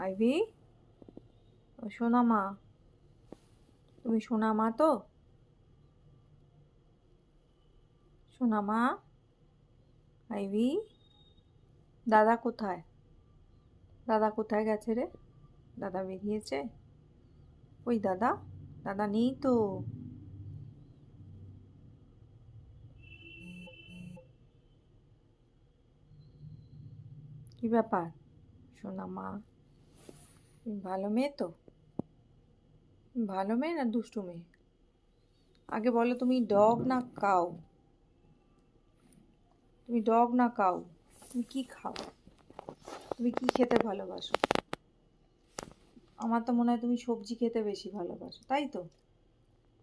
Ivy, ও সোনা মা, তুমি সোনা মা তো? সোনা মা, আইভি, দাদা কোথায়? দাদা কোথায় গেছে রে? দাদা বেরিয়েছে? ওই দাদা, দাদা নেই তো। কি ব্যাপার সোনা মা? তুমি ভালো মেয়ে তো? ভালো মেয়ে না দুষ্টু মেয়ে? আগে বলো, তুমি ডগ না কাউ? তুমি ডগ না কাউ? তুমি কি খাও? তুমি কি খেতে ভালোবাসো? আমার তো মনে হয় তুমি সবজি খেতে বেশি ভালোবাসো, তাই তো?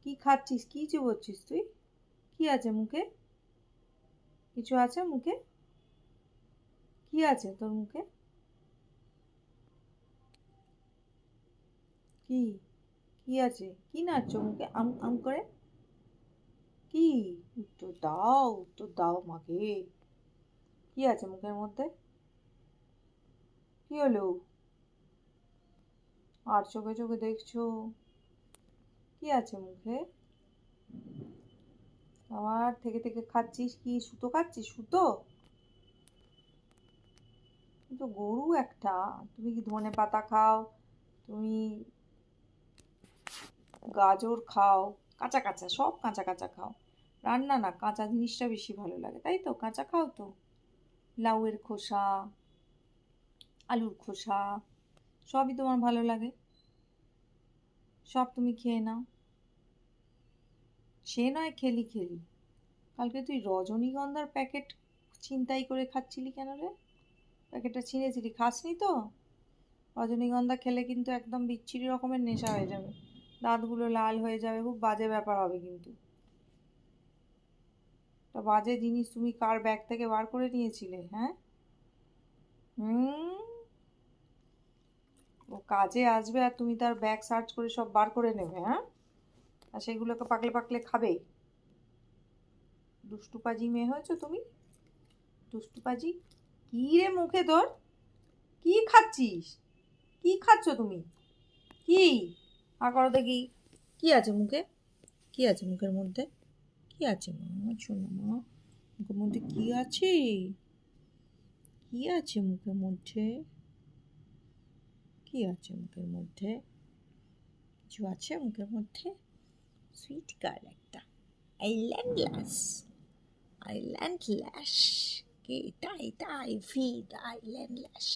কি খাচ্ছিস? কি চিবোচ্ছিস তুই? কি আছে মুখে? কিছু আছে মুখে? কি আছে তোর মুখে? কি? কি আছে? কি নাড়ছো মুখে আম আম করে? কি? উত্তর দাও, উত্তর দাও মাকে। কি আছে মুখের মধ্যে? কি হলো? আর চোখে চোখে দেখছো? কি আছে মুখে? আবার থেকে থেকে খাচ্ছিস কি? সুতো খাচ্ছিস? সুতো? তুমি তো গরু একটা। তুমি কি ধনে পাতা খাও? তুমি গাজর খাও? কাঁচা কাঁচা, সব কাঁচা কাঁচা খাও। রান্না না, কাঁচা জিনিসটা বেশি ভালো লাগে, তাই তো? কাঁচা খাও তো? লাউয়ের খোসা, আলুর খোসা, সবই তোমার ভালো লাগে। সব তুমি খেয়ে নাও। সে নয় খেলি খেলি, কালকে তুই রজনীগন্ধার প্যাকেট ছিনতাই করে খাচ্ছিলি কেন রে? প্যাকেটটা ছিঁড়েছিলি, খাসনি তো? রজনীগন্ধা খেলে কিন্তু একদম বিচ্ছিরি রকমের নেশা হয়ে যাবে, দাঁতগুলো লাল হয়ে যাবে, খুব বাজে ব্যাপার হবে কিন্তু। তা বাজে জিনিস তুমি কার ব্যাগ থেকে বার করে নিয়েছিলে? হ্যাঁ, হুম, ও কাজে আসবে আর তুমি তার ব্যাগ সার্চ করে সব বার করে নেবে? হ্যাঁ, আর সেগুলোকে পাকলে পাকলে খাবে? দুষ্টুপাজি মেয়ে হয়েছো তুমি, দুষ্টুপাজি। কি রে মুখে তোর? কি খাচ্ছিস? কি খাচ্ছ তুমি? কি? হা করো দেখি। কি আছে মুখে? কি আছে মুখের মধ্যে? কি আছে মা? শোনো মা, মুখের মধ্যে কি আছে? কি আছে মুখের মধ্যে? কি আছে মুখের মধ্যে? কিছু আছে মুখের মধ্যে? সুইট গার্ল একটা, আইল্যান্ডলাস, আইল্যান্ডলাস। কে এটা? এটা আইভি দ্য আইল্যান্ডলাস।